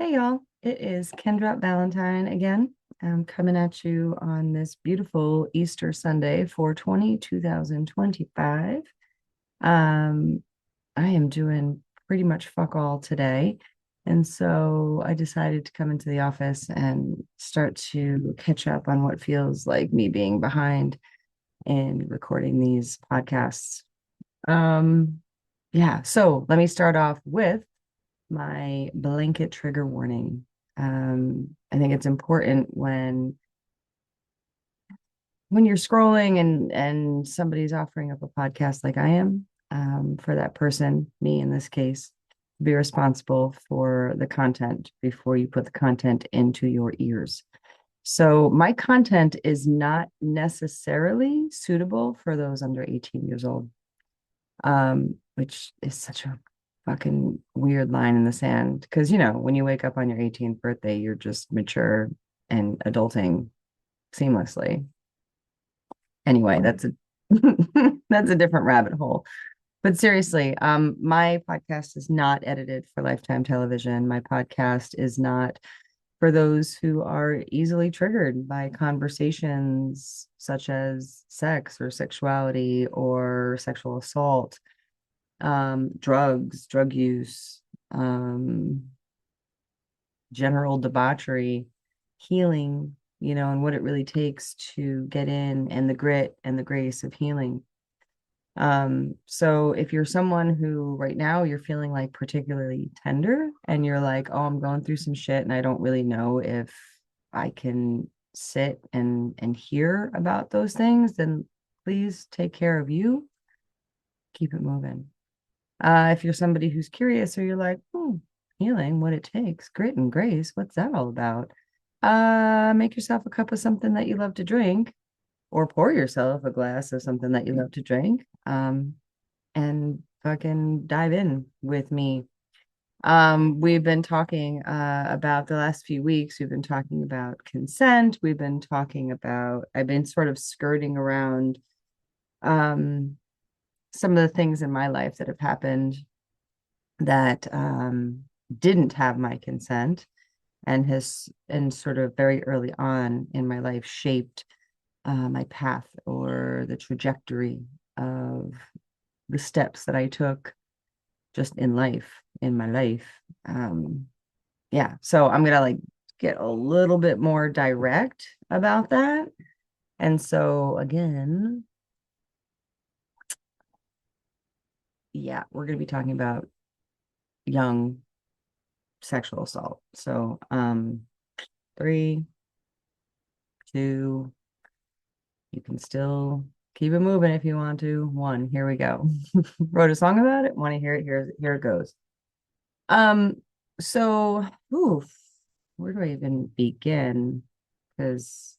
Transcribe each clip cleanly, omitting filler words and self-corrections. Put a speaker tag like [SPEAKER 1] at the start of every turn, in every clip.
[SPEAKER 1] Hey y'all, it is Kendra Valentine again. I'm coming at you on this beautiful Easter Sunday, 4/20, 2025. Um, I am doing pretty much fuck all today. And so I decided to come into the office and start to catch up on what feels like me being behind in recording these podcasts. Um, yeah, so let me start off with my blanket trigger warning. I think it's important when you're scrolling and somebody's offering up a podcast like I am, for that person, me in this case, be responsible for the content before you put the content into your ears. So my content is not necessarily suitable for those under 18 years old, which is such a fucking weird line in the sand. Because, when you wake up on your 18th birthday, you're just mature and adulting seamlessly. Anyway, that's a that's a different rabbit hole. But seriously, my podcast is not edited for Lifetime television. My podcast is not for those who are easily triggered by conversations such as sex or sexuality or sexual assault, drugs, drug use, um, general debauchery, healing, and what it really takes to get in and the grit and the grace of healing. So if you're someone who right now you're feeling like particularly tender and you're like, oh, I'm going through some shit and I don't really know if I can sit and hear about those things, then please take care of you. Keep it moving. If you're somebody who's curious or you're like, healing, what it takes, grit and grace, what's that all about? Make yourself a cup of something that you love to drink, or pour yourself a glass of something that you love to drink, and fucking dive in with me. We've been talking about the last few weeks, we've been talking about consent. I've been sort of skirting around um, some of the things in my life that have happened that didn't have my consent and sort of very early on in my life shaped my path or the trajectory of the steps that I took just in my life. Um, yeah, so I'm gonna like get a little bit more direct about that. And so again, yeah, we're gonna be talking about young sexual assault. So three, two, you can still keep it moving if you want to. One, here we go. Wrote a song about it. Want to hear it? Here it goes. Um, so, oof, where do I even begin? Because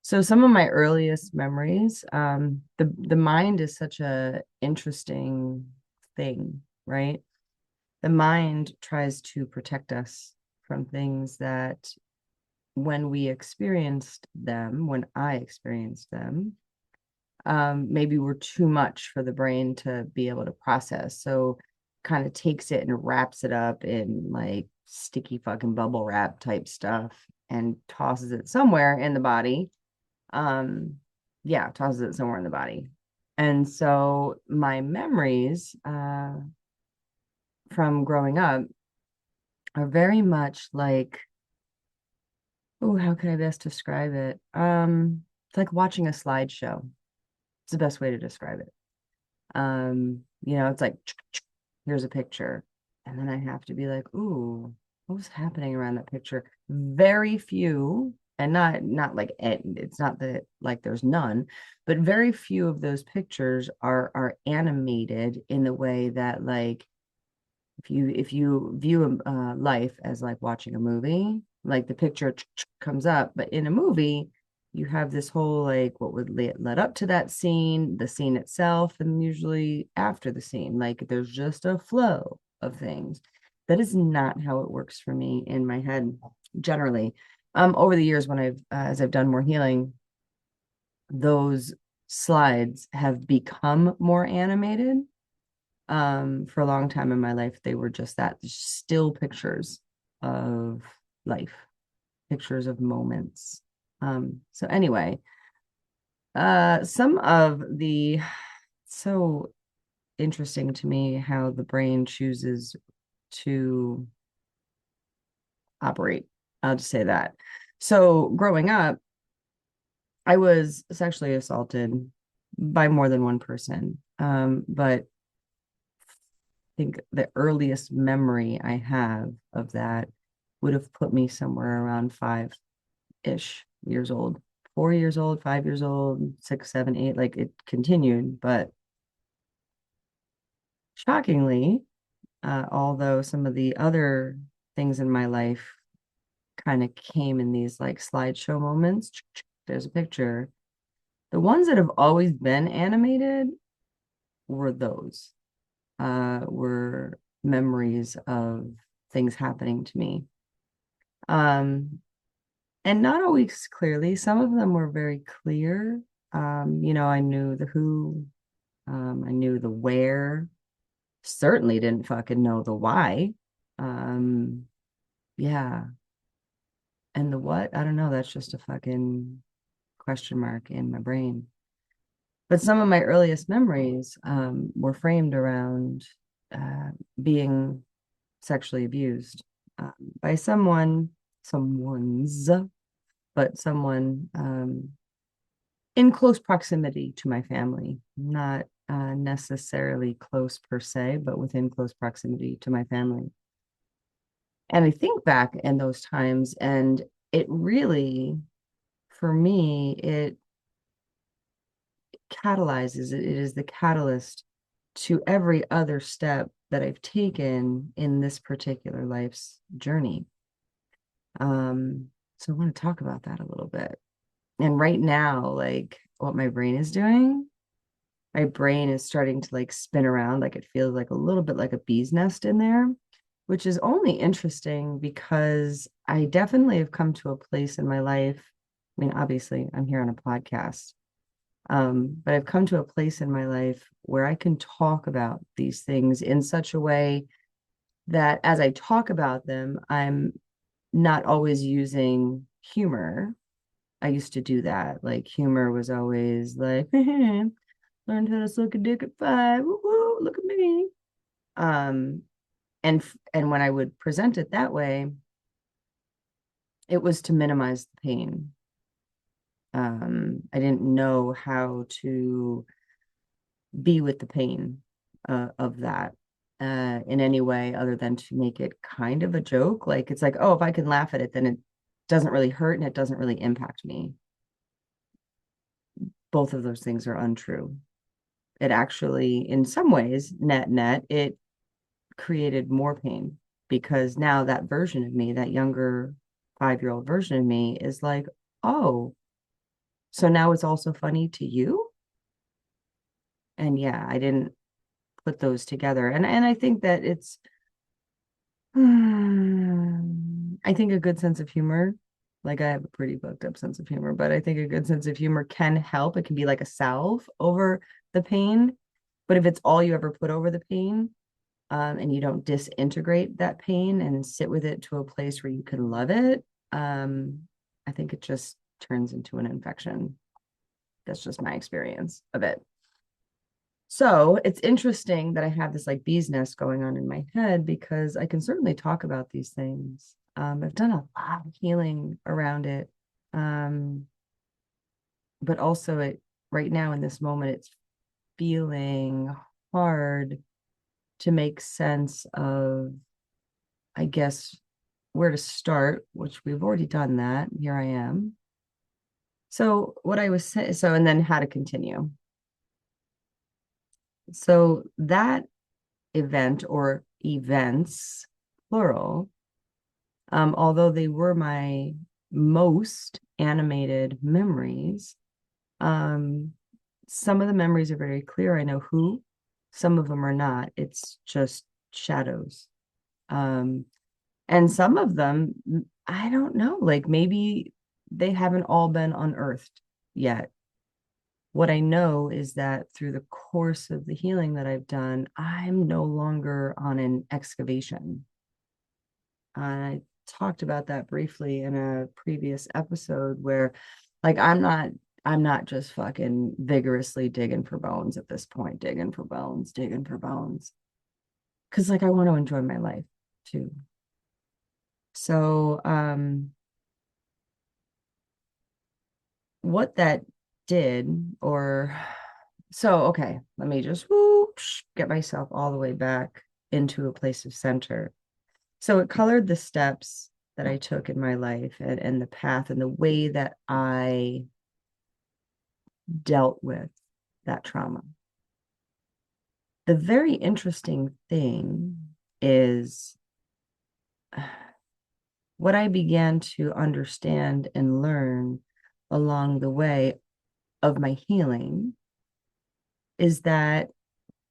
[SPEAKER 1] some of my earliest memories, the mind is such a interesting thing, right? The mind tries to protect us from things that when I experienced them, maybe were too much for the brain to be able to process. So kind of takes it and wraps it up in like sticky fucking bubble wrap type stuff and tosses it somewhere in the body. Um, yeah, tosses it somewhere in the body. And so my memories from growing up are very much like, oh, how can I best describe it? It's like watching a slideshow. It's the best way to describe it. It's like here's a picture, and then I have to be like, ooh, what was happening around that picture? Very few, and not like it's not that like there's none, but very few of those pictures are animated in the way that like if you view life as like watching a movie, like the picture comes up, but in a movie you have this whole like what would lead up to that scene, the scene itself, and usually after the scene, like there's just a flow of things. That is not how it works for me in my head generally. Over the years when as I've done more healing, those slides have become more animated. For a long time in my life, they were just that still pictures of life, pictures of moments. So anyway, some of the so interesting to me how the brain chooses to operate. I'll just say that. So growing up, I was sexually assaulted by more than one person. But I think the earliest memory I have of that would have put me somewhere around 5-ish years old, 4 years old, 5 years old, six, seven, eight, like it continued. But shockingly, although some of the other things in my life kind of came in these like slideshow moments, there's a picture. The ones that have always been animated were those, were memories of things happening to me. And not always clearly. Some of them were very clear. I knew the who, I knew the where, certainly didn't fucking know the why. Um, yeah. And the what? I don't know. That's just a fucking question mark in my brain. But some of my earliest memories were framed around uh, being sexually abused uh, by someone's, but someone in close proximity to my family, not necessarily close per se, but within close proximity to my family. And I think back in those times, and it really, for me, it catalyzes, it is the catalyst to every other step that I've taken in this particular life's journey. So I want to talk about that a little bit. And right now, like what my brain is doing, my brain is starting to like spin around, like it feels like a little bit like a bee's nest in there, which is only interesting because I definitely have come to a place in my life. I mean, obviously, I'm here on a podcast, but I've come to a place in my life where I can talk about these things in such a way that as I talk about them, I'm not always using humor. I used to do that. Like humor was always like, learned how to suck a dick at 5. Woo-hoo, look at me. Um, and when I would present it that way, it was to minimize the pain. I didn't know how to be with the pain of that in any way other than to make it kind of a joke. Like it's like, oh, if I can laugh at it, then it doesn't really hurt and it doesn't really impact me. Both of those things are untrue. It actually, in some ways, net, it created more pain because now that version of me, that younger 5-year-old version of me, is like, oh, so now it's also funny to you. And yeah, I didn't put those together. And I think that it's I think a good sense of humor, like I have a pretty fucked up sense of humor, but I think a good sense of humor can help. It can be like a salve over the pain. But if it's all you ever put over the pain, and you don't disintegrate that pain and sit with it to a place where you can love it, I think it just turns into an infection. That's just my experience of it. So it's interesting that I have this like bee's nest going on in my head because I can certainly talk about these things. I've done a lot of healing around it. Um, but also it right now in this moment, it's feeling hard to make sense of, I guess, where to start, which we've already done that. Here I am. So what I was saying, so and then how to continue. So that event or events, plural, although they were my most animated memories, um, some of the memories are very clear. I know who, some of them are not. It's just shadows. Um, and some of them, I don't know, like maybe they haven't all been unearthed yet. What I know is that through the course of the healing that I've done, I'm no longer on an excavation. talked about that briefly in a previous episode where like I'm not just fucking vigorously digging for bones at this point, digging for bones, digging for bones. Cause like I want to enjoy my life too. So what that did, or so okay, let me just whoosh, get myself all the way back into a place of center. So it colored the steps that I took in my life and the path and the way that I dealt with that trauma. The very interesting thing is what I began to understand and learn along the way of my healing is that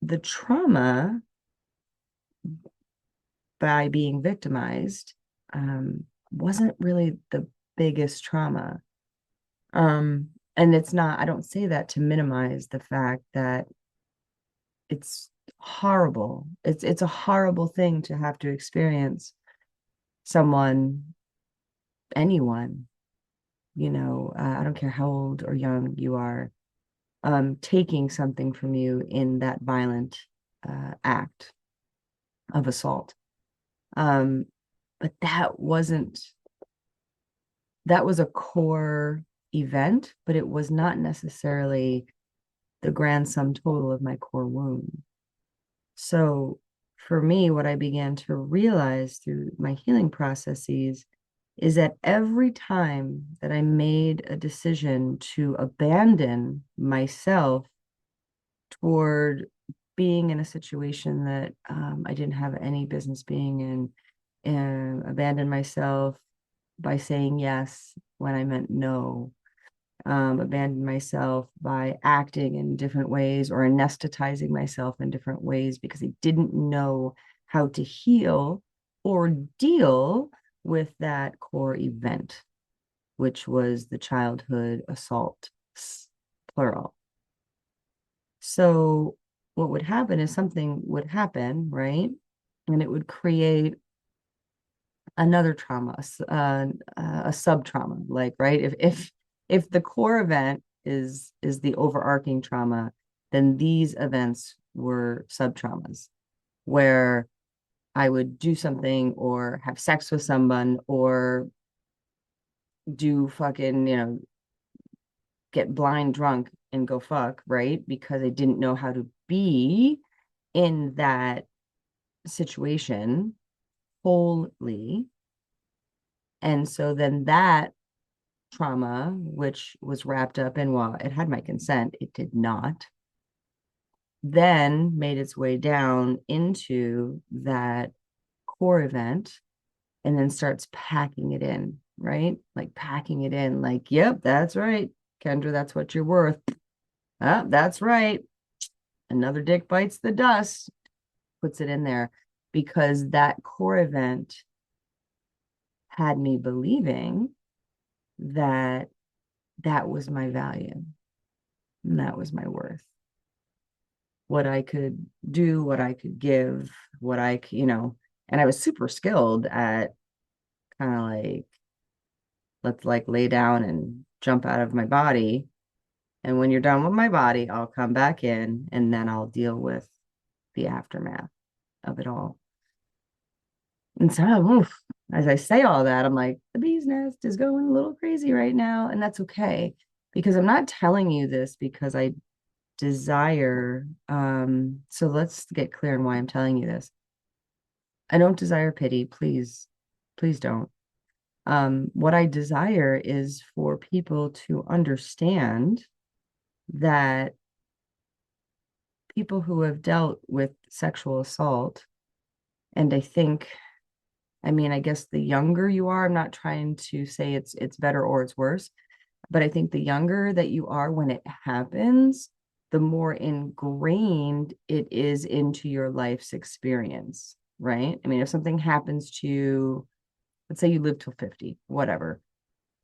[SPEAKER 1] the trauma by being victimized wasn't really the biggest trauma. And it's not, I don't say that to minimize the fact that it's horrible. It's a horrible thing to have to experience someone, anyone, I don't care how old or young you are, taking something from you in that violent act of assault. Um, but that was a core event, but it was not necessarily the grand sum total of my core wound. So for me, what I began to realize through my healing processes is that every time that I made a decision to abandon myself toward being in a situation that I didn't have any business being in, and abandon myself by saying yes when I meant no, abandon myself by acting in different ways or anesthetizing myself in different ways because I didn't know how to heal or deal with that core event, which was the childhood assault, plural. So what would happen is something would happen, right? And it would create another trauma, a sub trauma, like right. If the core event is the overarching trauma, then these events were sub traumas where I would do something or have sex with someone or do fucking get blind drunk and go fuck, right? Because I didn't know how to be in that situation wholly. And so then that trauma, which was wrapped up in, well, it had my consent, it did not, then made its way down into that core event and then starts packing it in, right? Like packing it in, like, yep, that's right, Kendra, that's what you're worth. Ah, that's right. Another dick bites the dust, puts it in there because that core event had me believing that that was my value and that was my worth. What I could do, what I could give, and I was super skilled at kind of like, let's like lay down and jump out of my body. And when you're done with my body, I'll come back in and then I'll deal with the aftermath of it all. And so, oof, as I say all that, I'm like, the bee's nest is going a little crazy right now. And that's okay because I'm not telling you this because I desire. So let's get clear on why I'm telling you this. I don't desire pity. Please, please don't. What I desire is for people to understand that people who have dealt with sexual assault, and I mean, I guess the younger you are, I'm not trying to say it's better or it's worse, but I think the younger that you are when it happens, the more ingrained it is into your life's experience, right? I mean, if something happens to you, let's say you live till 50, whatever.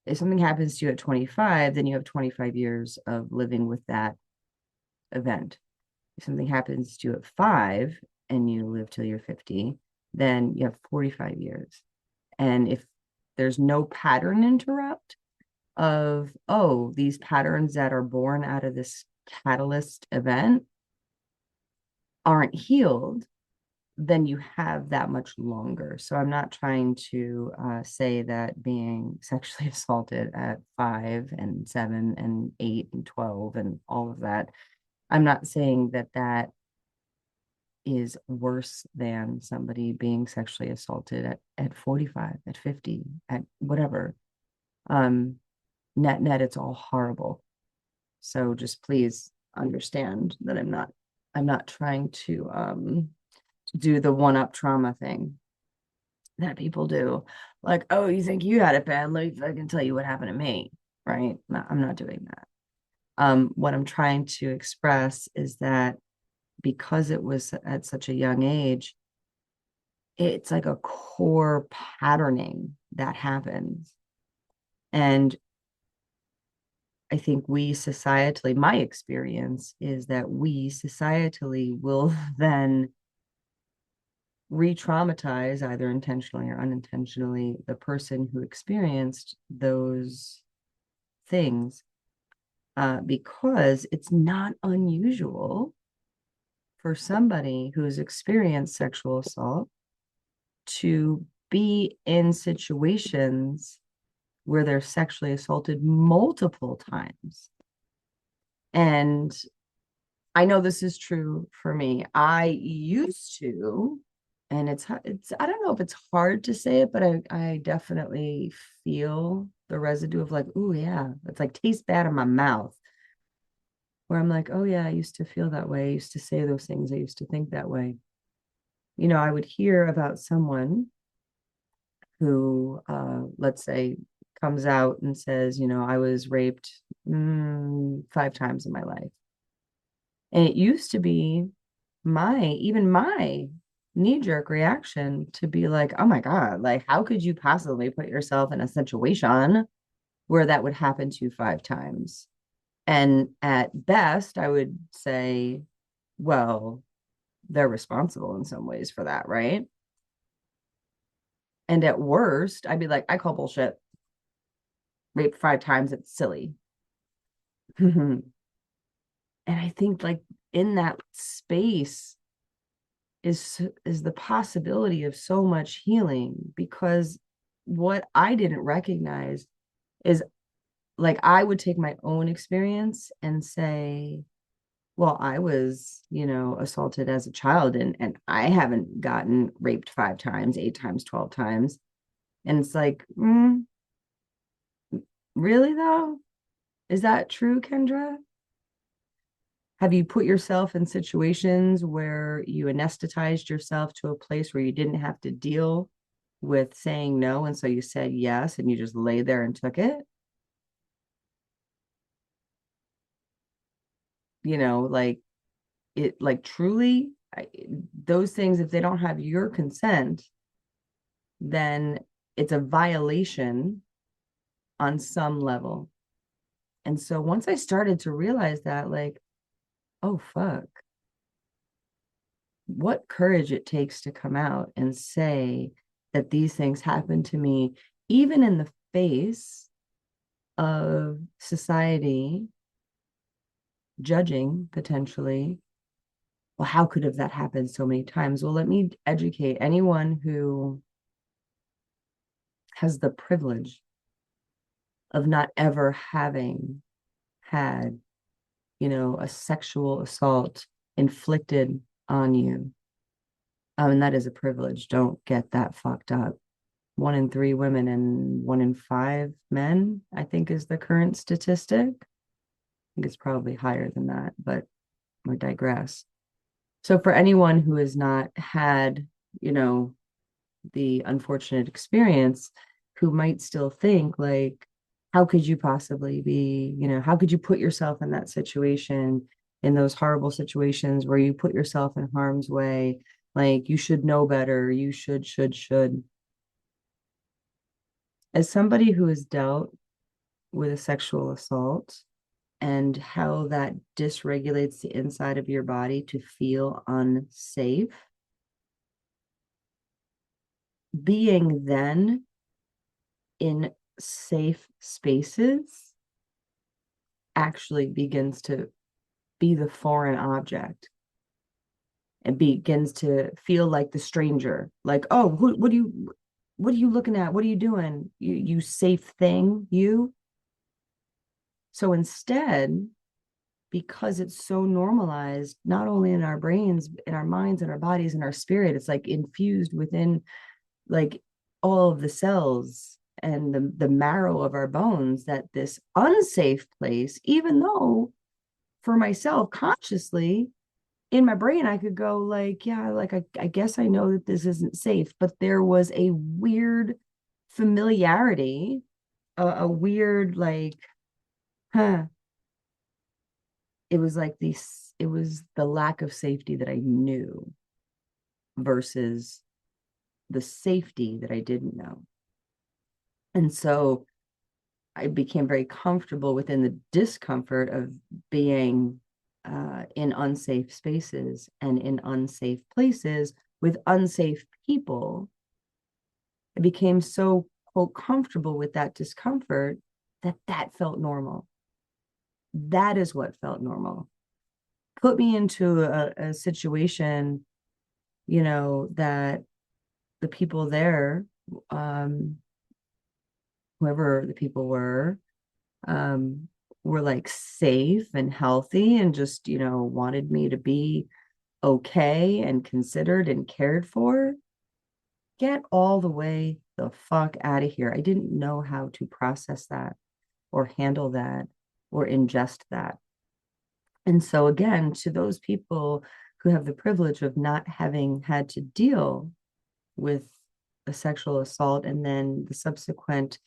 [SPEAKER 1] If something happens to you at 25, then you have 25 years of living with that event. If something happens to you at 5 and you live till you're 50, then you have 45 years. And if there's no pattern interrupt of, oh, these patterns that are born out of this catalyst event aren't healed, then you have that much longer. So I'm not trying to say that being sexually assaulted at 5 and 7 and 8 and 12 and all of that, I'm not saying that that is worse than somebody being sexually assaulted at 45, at 50, at whatever. Um, net, it's all horrible. So just please understand that I'm not trying to do the one-up trauma thing that people do. Like, oh, you think you had it bad? Let me, I can tell you what happened to me, right? No, I'm not doing that. What I'm trying to express is that because it was at such a young age, it's like a core patterning that happens. And I think we societally, my experience is that we societally will then re-traumatize, either intentionally or unintentionally, the person who experienced those things, because it's not unusual for somebody who's experienced sexual assault to be in situations where they're sexually assaulted multiple times. And I know this is true for me. I used to, and it's I don't know if it's hard to say it, but I definitely feel the residue of like, oh yeah, it's like tastes bad in my mouth. Where I'm like, oh yeah, I used to feel that way. I used to say those things. I used to think that way. I would hear about someone who, let's say, comes out and says, I was raped 5 times in my life. And it used to be even my knee-jerk reaction to be like, oh my God, like, how could you possibly put yourself in a situation where that would happen to you 5 times? And at best, I would say, well, they're responsible in some ways for that, right? And at worst, I'd be like, I call bullshit. Rape 5 times, it's silly. And I think like in that space is the possibility of so much healing, because what I didn't recognize is, like, I would take my own experience and say, well, I was, assaulted as a child, and I haven't gotten raped 5 times, 8 times, 12 times. And it's like, really though? Is that true, Kendra? Have you put yourself in situations where you anesthetized yourself to a place where you didn't have to deal with saying no, and so you said yes and you just lay there and took it? Like, it, like, truly, those things, if they don't have your consent, then it's a violation on some level. And so once I started to realize that, like, oh fuck, what courage it takes to come out and say that these things happen to me, even in the face of society judging potentially. Well, how could have that happened so many times? Well, let me educate anyone who has the privilege of not ever having had, a sexual assault inflicted on you. And that is a privilege. Don't get that fucked up. 1 in 3 women and 1 in 5 men, I think, is the current statistic. I think it's probably higher than that, but I digress. So for anyone who has not had, the unfortunate experience, who might still think like, how could you possibly be, how could you put yourself in that situation, in those horrible situations where you put yourself in harm's way? Like, you should know better. You should. As somebody who has dealt with a sexual assault and how that dysregulates the inside of your body to feel unsafe, being then in safe spaces actually begins to be the foreign object and begins to feel like the stranger. Like, oh, what are you looking at? What are you doing? You safe thing, you. So instead, because it's so normalized, not only in our brains, in our minds, in our bodies, in our spirit, it's like infused within like all of the cells and the marrow of our bones, that this unsafe place, even though for myself consciously in my brain I could go like, yeah, like I guess I know that this isn't safe, but there was a weird familiarity, a weird like, huh, it was like this, it was the lack of safety that I knew versus the safety that I didn't know. And so I became very comfortable within the discomfort of being in unsafe spaces and in unsafe places with unsafe people. I became so, quote, comfortable with that discomfort that that felt normal. That is what felt normal. Put me into a situation, you know, that the people there, um, whoever the people um, were like safe and healthy and just, you know, wanted me to be okay and considered and cared for. Get all the way the fuck out of here. I didn't know how to process that or handle that or ingest that. And so, again, to those people who have the privilege of not having had to deal with a sexual assault and then the subsequent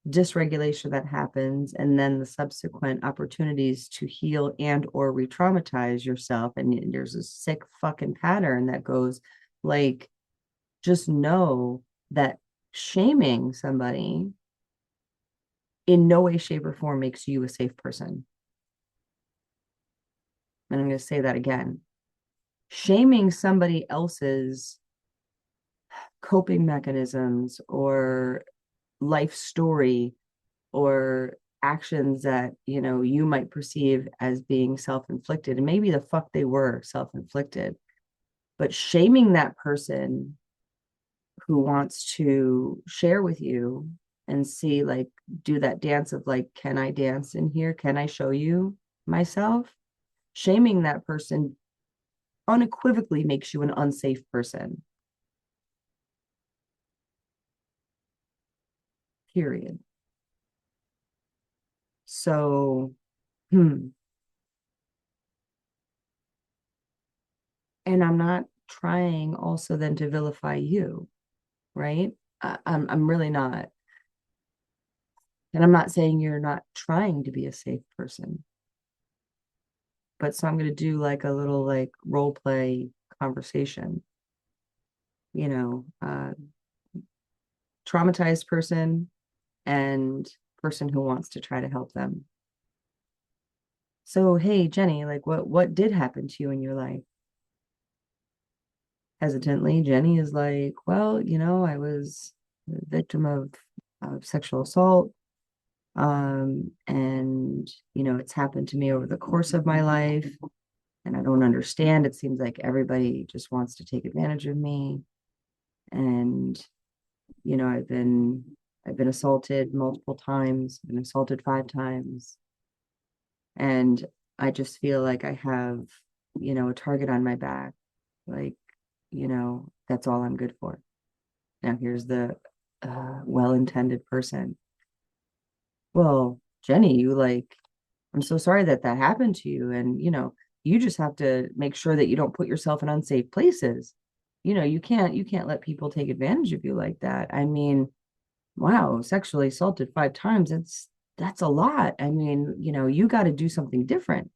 [SPEAKER 1] dysregulation that happens and then the subsequent opportunities to heal and or re-traumatize yourself, and there's a sick fucking pattern that goes like, just know that shaming somebody in no way shape or form makes you a safe person. And I'm going to say that again. Shaming somebody else's coping mechanisms or life story or actions that, you know, you might perceive as being self-inflicted, and maybe the fuck they were self-inflicted, but shaming that person who wants to share with you and see, like, do that dance of like, can I dance in here, can I show you myself? Shaming that person unequivocally makes you an unsafe person, period. So and I'm not trying also then to vilify you, right? I'm really not. And I'm not saying you're not trying to be a safe person. But so I'm going to do like a little like role play conversation, you know, traumatized person and person who wants to try to help them. So, hey, Jenny, like what did happen to you in your life? Hesitantly, Jenny is like, well, you know, I was a victim of sexual assault. And, you know, it's happened to me over the course of my life, and I don't understand. It seems like everybody just wants to take advantage of me. And, you know, I've been assaulted multiple times, been assaulted 5 times. And I just feel like I have, you know, a target on my back. Like, you know, that's all I'm good for. Now here's the well-intended person. Well, Jenny, you like, I'm so sorry that that happened to you. And, you know, you just have to make sure that you don't put yourself in unsafe places. You know, you can't let people take advantage of you like that. I mean, wow, sexually assaulted 5 times. That's a lot. I mean, you know, you got to do something different.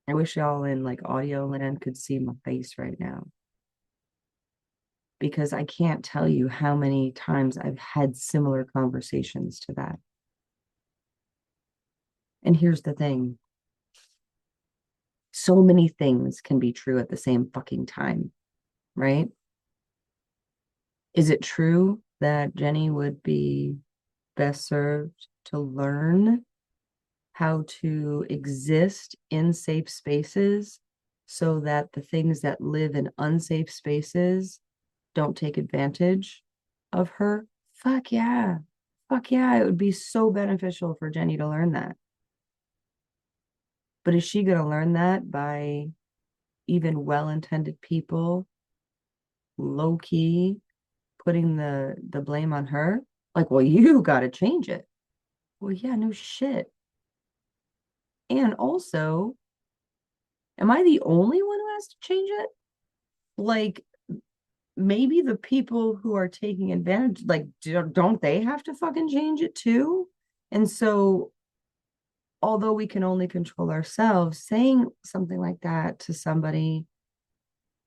[SPEAKER 1] I wish y'all in like audio land could see my face right now, because I can't tell you how many times I've had similar conversations to that. And here's the thing, so many things can be true at the same fucking time, right? Is it true that Jenny would be best served to learn how to exist in safe spaces so that the things that live in unsafe spaces don't take advantage of her? Fuck yeah. Fuck yeah. It would be so beneficial for Jenny to learn that. But is she going to learn that by even well-intended people low key putting the blame on her? Like, well, you got to change it. Well, yeah, no shit. And also, am I the only one who has to change it? Like, maybe the people who are taking advantage, like, don't they have to fucking change it too? And so, although we can only control ourselves, saying something like that to somebody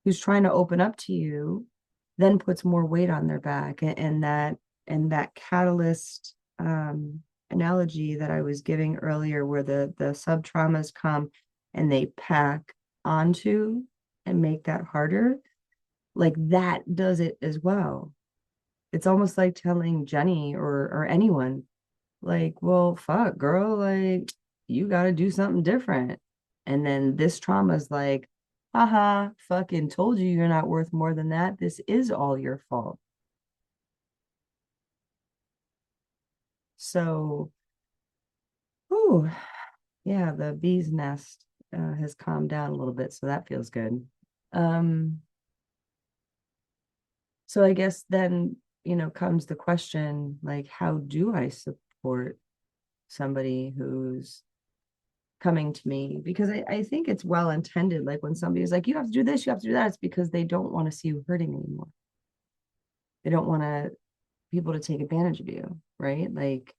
[SPEAKER 1] who's trying to open up to you then puts more weight on their back. And that catalyst analogy that I was giving earlier, where the sub traumas come and they pack onto and make that harder, like that does it as well. It's almost like telling Jenny or anyone, like, well, fuck, girl, like you got to do something different. And then this trauma is like, haha, fucking told you you're not worth more than that. This is all your fault. So, oh, yeah, the bee's nest has calmed down a little bit, so that feels good. Um, so I guess then, comes the question, like, how do I support somebody who's coming to me? Because I think it's well intended. Like when somebody's like, you have to do this, you have to do that, it's because they don't want to see you hurting anymore. They don't want people to take advantage of you, right? Like,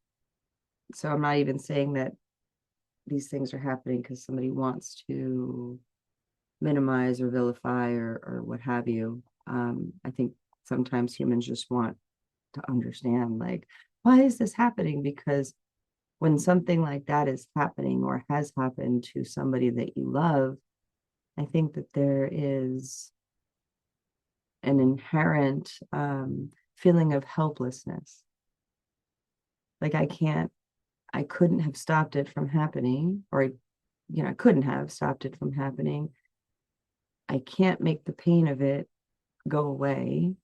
[SPEAKER 1] so I'm not even saying that these things are happening because somebody wants to minimize or vilify or what have you. I think sometimes humans just want to understand, like, why is this happening? Because when something like that is happening or has happened to somebody that you love, I think that there is an inherent feeling of helplessness. Like I couldn't have stopped it from happening, or I couldn't have stopped it from happening. I can't make the pain of it go away.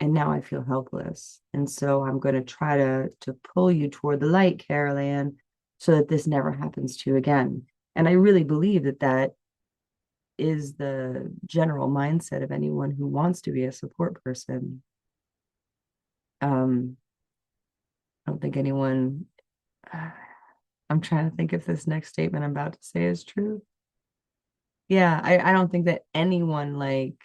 [SPEAKER 1] And now I feel helpless. And so I'm going to try to pull you toward the light, Carol Ann, so that this never happens to you again. And I really believe that that is the general mindset of anyone who wants to be a support person. I don't think anyone, I'm trying to think if this next statement I'm about to say is true. Yeah, I don't think that anyone like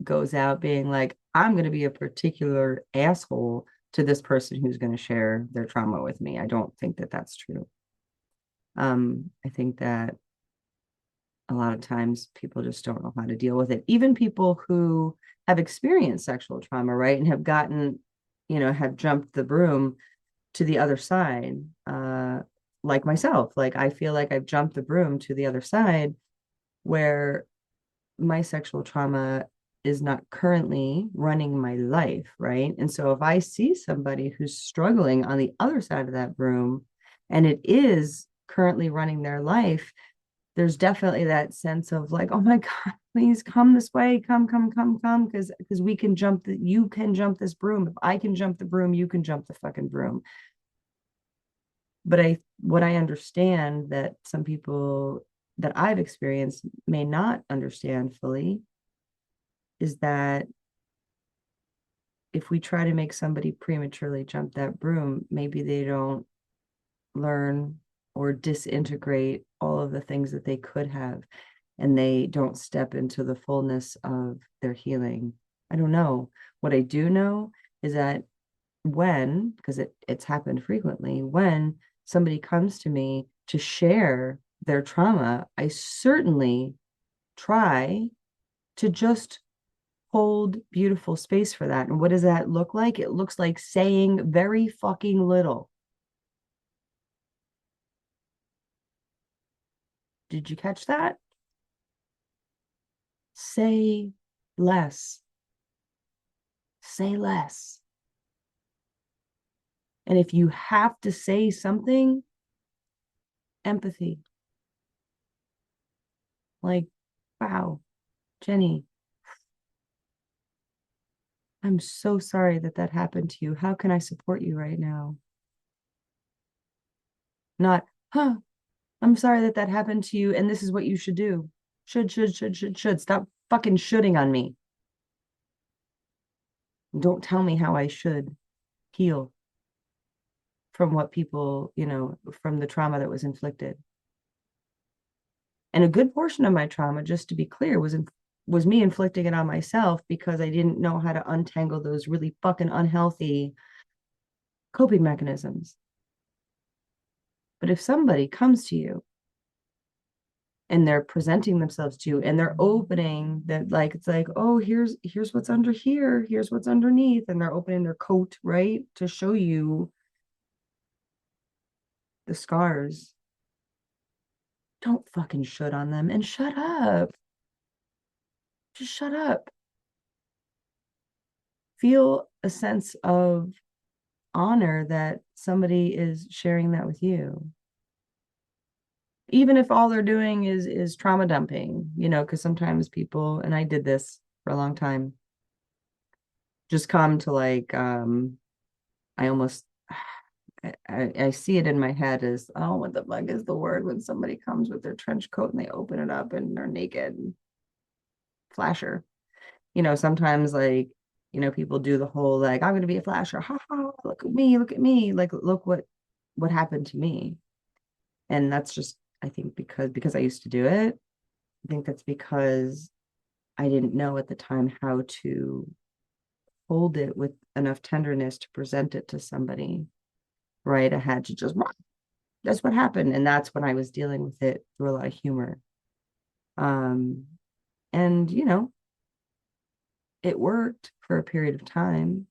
[SPEAKER 1] goes out being like, I'm going to be a particular asshole to this person who's going to share their trauma with me. I don't think that that's true. I think that a lot of times people just don't know how to deal with it. Even people who have experienced sexual trauma, right, and have gotten, have jumped the broom to the other side, like myself. Like I feel like I've jumped the broom to the other side where my sexual trauma is not currently running my life, right? And so if I see somebody who's struggling on the other side of that broom and it is currently running their life, there's definitely that sense of like, oh my God, please come this way, come, because we can you can jump this broom. If I can jump the broom, you can jump the fucking broom. But what I understand that some people that I've experienced may not understand fully is that if we try to make somebody prematurely jump that broom, maybe they don't learn or disintegrate all of the things that they could have, and they don't step into the fullness of their healing. I don't know. What I do know is that because it's happened frequently, when somebody comes to me to share their trauma, I certainly try to just hold beautiful space for that. And what does that look like? It looks like saying very fucking little. Did you catch that? Say less. Say less. And if you have to say something, empathy. Like, wow, Jenny, I'm so sorry that that happened to you. How can I support you right now? Not, huh, I'm sorry that that happened to you, and this is what you should do. Should. Stop fucking shoulding on me. Don't tell me how I should heal from what people, from the trauma that was inflicted. And a good portion of my trauma, just to be clear, was me inflicting it on myself because I didn't know how to untangle those really fucking unhealthy coping mechanisms. But if somebody comes to you and they're presenting themselves to you and they're opening that, like, it's like, oh, here's what's under here, here's what's underneath, and they're opening their coat, right, to show you the scars, don't fucking shut on them and shut up. Just shut up. Feel a sense of honor that somebody is sharing that with you, even if all they're doing is trauma dumping, because sometimes people, and I did this for a long time, just come to, like, I almost I see it in my head as, oh, what the fuck is the word when somebody comes with their trench coat and they open it up and they're naked? Flasher. Sometimes, like, people do the whole, like, I'm gonna be a flasher, ha ha, look at me, like, look what happened to me. And that's just, I think, because I used to do it. I think that's because I didn't know at the time how to hold it with enough tenderness to present it to somebody, right? I had to just, that's what happened. And that's when I was dealing with it through a lot of humor. Um, and, it worked for a period of time.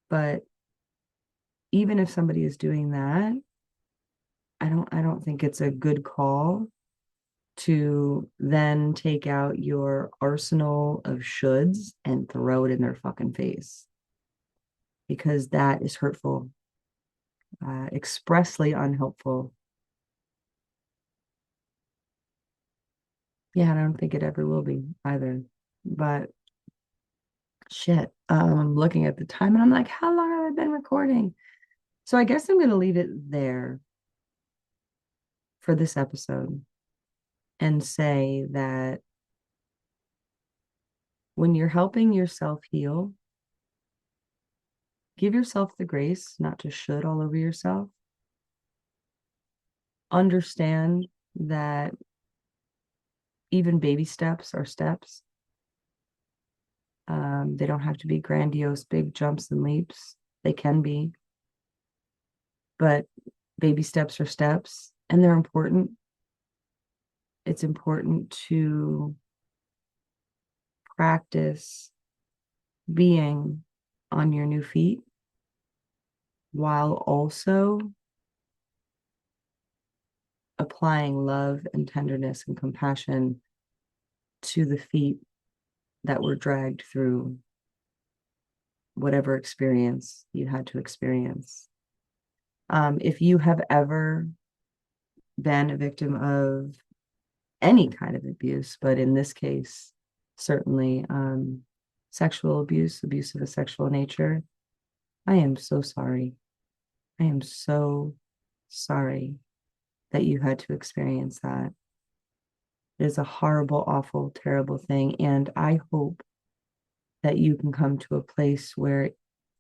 [SPEAKER 1] But even if somebody is doing that, I don't think it's a good call to then take out your arsenal of shoulds and throw it in their fucking face, because that is hurtful, expressly unhelpful. Yeah, I don't think it ever will be either. But shit, I'm looking at the time and I'm like, how long have I been recording? So I guess I'm going to leave it there for this episode and say that when you're helping yourself heal, give yourself the grace not to should all over yourself. Understand that even baby steps are steps. They don't have to be grandiose, big jumps and leaps. They can be, but baby steps are steps, and they're important. It's important to practice being on your new feet while also applying love and tenderness and compassion to the feet that were dragged through whatever experience you had to experience. If you have ever been a victim of any kind of abuse, but in this case, certainly sexual abuse, abuse of a sexual nature, I am so sorry. I am so sorry that you had to experience that. It is a horrible, awful, terrible thing. And I hope that you can come to a place where,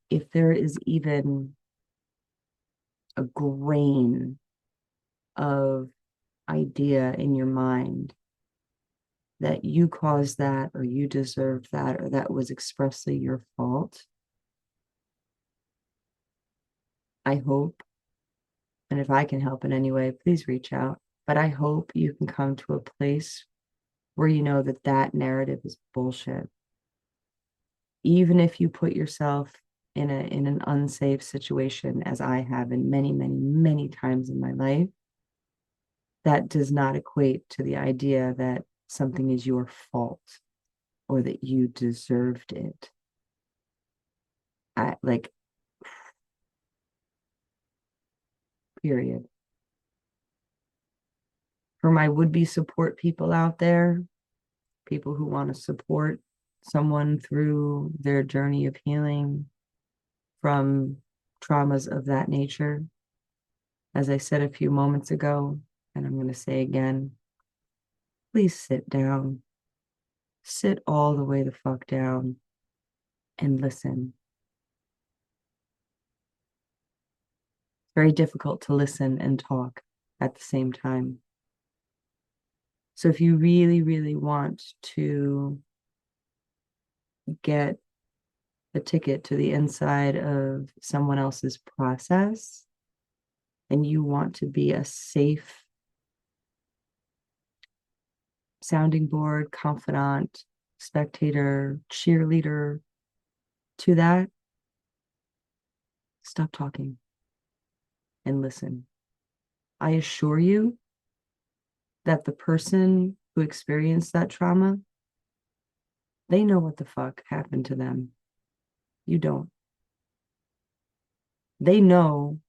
[SPEAKER 1] if there is even a grain of idea in your mind that you caused that, or you deserved that, or that was expressly your fault, I hope, and if I can help in any way, please reach out. But I hope you can come to a place where you know that that narrative is bullshit. Even if you put yourself in an unsafe situation, as I have in many, many, many times in my life, that does not equate to the idea that something is your fault or that you deserved it. I like period. For my would-be support people out there, people who want to support someone through their journey of healing from traumas of that nature, as I said a few moments ago, and I'm going to say again, please sit down. Sit all the way the fuck down and listen. It's very difficult to listen and talk at the same time. So if you really, really want to get a ticket to the inside of someone else's process, and you want to be a safe sounding board, confidant, spectator, cheerleader to that, stop talking and listen. I assure you that the person who experienced that trauma, they know what the fuck happened to them. You don't. They know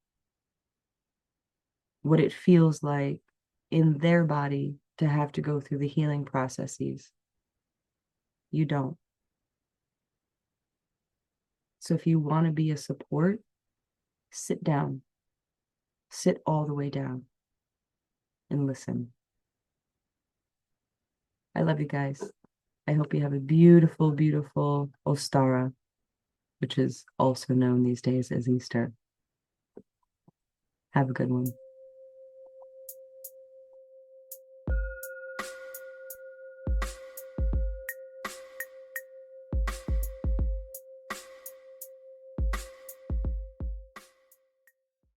[SPEAKER 1] what it feels like in their body to have to go through the healing processes. You don't. So if you want to be a support, sit down. Sit all the way down and listen. I love you guys. I hope you have a beautiful, beautiful Ostara, which is also known these days as Easter. Have a good one.